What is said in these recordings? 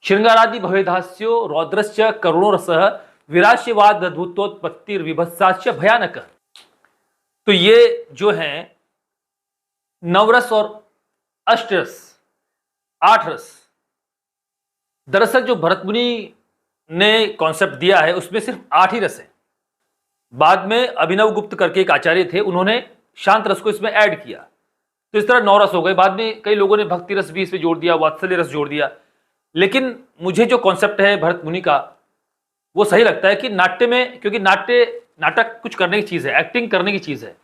श्रृंगारादि भवेदास्यो रौद्रस्य करुणो रसः विराश्यवाद अद्भुतोत्पत्तिर्विभत्सास्य भयानक। तो ये जो है नवरस और अष्टरस, 8 रस, दरअसल जो भरत मुनि ने कॉन्सेप्ट दिया है उसमें सिर्फ 8 ही रस है। बाद में अभिनव गुप्त करके एक आचार्य थे, उन्होंने शांत रस को इसमें ऐड किया, तो इस तरह 9 रस हो गए। बाद में कई लोगों ने भक्ति रस भी इसमें जोड़ दिया, वात्सल्य रस जोड़ दिया। लेकिन मुझे जो कॉन्सेप्ट है भरत मुनि का वो सही लगता है कि नाट्य में, क्योंकि नाटक कुछ करने की चीज़ है, एक्टिंग करने की चीज़ है,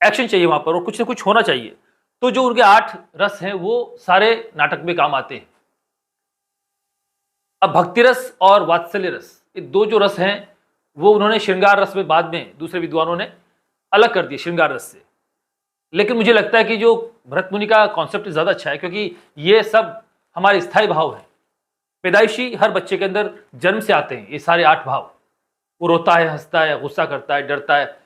एक्शन चाहिए वहाँ पर और कुछ ना कुछ होना चाहिए। तो जो उनके 8 रस हैं वो सारे नाटक में काम आते हैं। अब भक्ति रस और वात्सल्य रस, ये 2 जो रस हैं वो उन्होंने श्रृंगार रस में बाद में दूसरे विद्वानों ने अलग कर दिए श्रृंगार रस से। लेकिन मुझे लगता है कि जो भरत मुनि का कॉन्सेप्ट ज़्यादा अच्छा है, क्योंकि ये सब हमारे स्थायी भाव हैं, पैदाइशी हर बच्चे के अंदर जन्म से आते हैं ये सारे 8 भाव। वो रोता है, हंसता है, गुस्सा करता है, डरता है।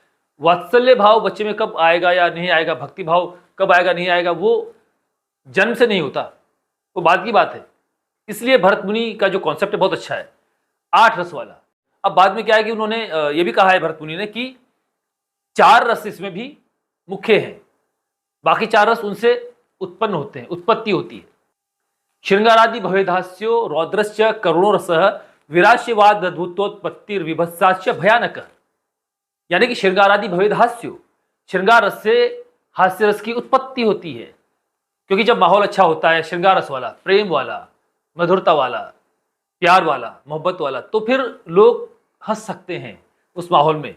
वात्सल्य भाव बच्चे में कब आएगा या नहीं आएगा, भक्ति भाव कब आएगा नहीं आएगा, वो जन्म से नहीं होता, वो बाद की बात है। इसलिए भरत मुनि का जो कॉन्सेप्ट है बहुत अच्छा है, 8 रस वाला। अब बाद में क्या है कि उन्होंने ये भी कहा है भरत मुनि ने कि 4 रस इसमें भी मुख्य हैं, बाकी 4 रस उनसे उत्पन्न होते हैं, उत्पत्ति होती है। श्रृंगारादि भवेदास्यो रौद्रस्य करुणो रसः विराश्यवाद अद्भुतोत्पत्तिर्विभत्सास्य भयानक। यानी कि श्रृंगारादि भवेदास्यो, श्रृंगार रस से हास्य रस की उत्पत्ति होती है, क्योंकि जब माहौल अच्छा होता है, श्रृंगार रस वाला, प्रेम वाला, मधुरता वाला, प्यार वाला, मोहब्बत वाला, तो फिर लोग हंस सकते हैं उस माहौल में।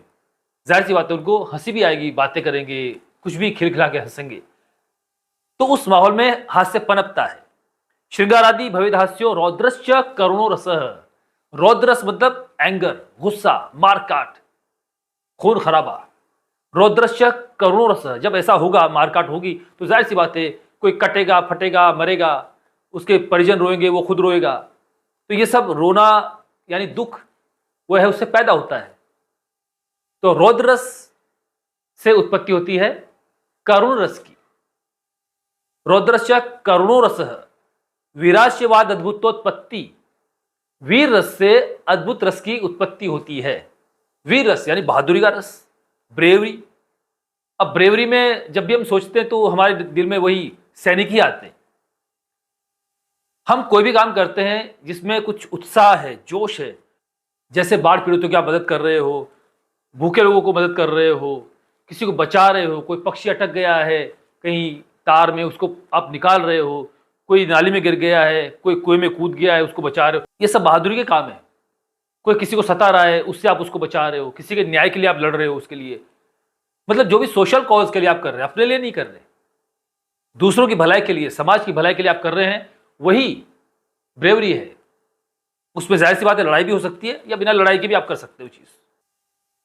जाहिर सी बात है उनको हंसी भी आएगी, बातें करेंगे, कुछ भी खिलखिला के हंसेंगे, तो उस माहौल में हास्य पनपता है। श्रृंगारादि भवेदास्यो रौद्रस्य करुणो रसः। रौद्रस मतलब एंगर, गुस्सा, मारकाट, खून खराबा। रौद्रस्य करुणो रसः, जब ऐसा होगा, मारकाट होगी, तो जाहिर सी बात है कोई कटेगा, फटेगा, मरेगा, उसके परिजन रोएंगे, वो खुद रोएगा। तो ये सब रोना यानी दुख वो है, उससे पैदा होता है। तो रौद्र रस से उत्पत्ति होती है करुण रस की। रौद्रस्य करुणो रसः वीराश्यवाद अद्भुतोत्पत्ति। वीर रस से अद्भुत रस की उत्पत्ति होती है। वीर रस यानी बहादुरी का रस, ब्रेवरी। अब ब्रेवरी में जब भी हम सोचते हैं तो हमारे दिल में वही सैनिक ही आते हैं। हम कोई भी काम करते हैं जिसमें कुछ उत्साह है, जोश है, जैसे बाढ़ पीड़ितों की आप मदद कर रहे हो, भूखे लोगों को मदद कर रहे हो, किसी को बचा रहे हो, कोई पक्षी अटक गया है कहीं तार में, उसको आप निकाल रहे हो, कोई नाली में गिर गया है, कोई कुएं में कूद गया है, उसको बचा रहे हो, ये सब बहादुरी के काम है। कोई किसी को सता रहा है, उससे आप उसको बचा रहे हो, किसी के न्याय के लिए आप लड़ रहे हो, उसके लिए, मतलब जो भी सोशल कॉज के लिए आप कर रहे हैं, अपने लिए नहीं कर रहे, दूसरों की भलाई के लिए, समाज की भलाई के लिए आप कर रहे हैं, वही ब्रेवरी है। उसमें जाहिर सी बात है लड़ाई भी हो सकती है या बिना लड़ाई के भी आप कर सकते हो चीज़।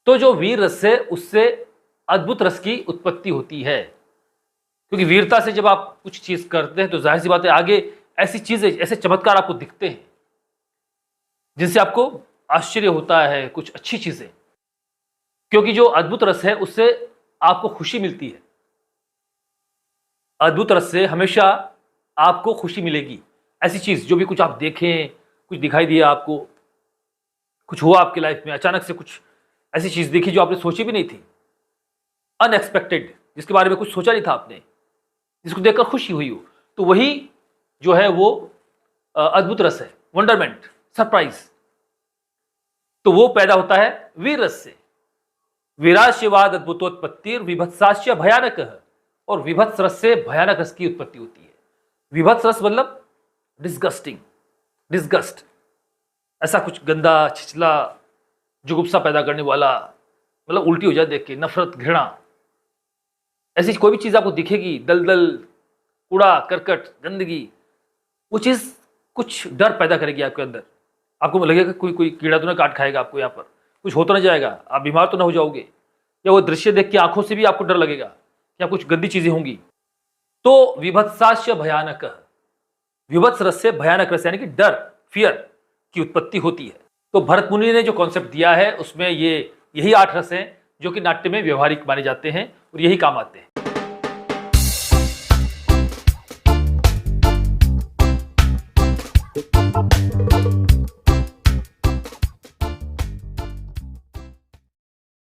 तो जो वीर रस है उससे अद्भुत रस की उत्पत्ति होती है, क्योंकि वीरता से जब आप कुछ चीज़ करते हैं तो जाहिर सी बात है आगे ऐसी चीज़ें, ऐसे चमत्कार आपको दिखते हैं जिनसे आपको आश्चर्य होता है, कुछ अच्छी चीज़ें। क्योंकि जो अद्भुत रस है उससे आपको खुशी मिलती है। अद्भुत रस से हमेशा आपको खुशी मिलेगी। ऐसी चीज़ जो भी कुछ आप देखें, कुछ दिखाई दिया आपको, कुछ हुआ आपकी लाइफ में, अचानक से कुछ ऐसी चीज़ देखी जो आपने सोची भी नहीं थी, अनएक्सपेक्टेड, जिसके बारे में कुछ सोचा नहीं था आपने, जिसको देखकर खुशी हुई हो, तो वही जो है वो अद्भुत रस है, वंडरमेंट, सरप्राइज। तो वो पैदा होता है वीर रस से। वीराश्यवाद अद्भुतोत्पत्तिर विभत्सास्य भयानक। और विभत्स रस से भयानक रस की उत्पत्ति होती है। विभत्स रस मतलब डिस्गस्टिंग, डिस्गस्ट, ऐसा कुछ गंदा, छिछला, जुगुप्सा पैदा करने वाला, मतलब उल्टी हो जाए देख के, नफरत, घृणा, ऐसी कोई भी चीज़ आपको दिखेगी, दलदल, कूड़ा करकट, गंदगी, वो चीज़ कुछ डर पैदा करेगी आपके अंदर। आपको लगेगा कोई कीड़ा तो ना काट खाएगा आपको, यहाँ पर कुछ हो तो ना जाएगा, आप बीमार तो ना हो जाओगे, या वो दृश्य देख के आंखों से भी आपको डर लगेगा या कुछ गंदी चीज़ें होंगी। तो विभत्सास्य भयानक, विभत्स रस से भयानक रस यानी कि डर, फियर की उत्पत्ति होती है। तो भरत मुनि ने जो कॉन्सेप्ट दिया है उसमें यही 8 रस हैं जो कि नाट्य में व्यवहारिक माने जाते हैं और यही काम आते हैं।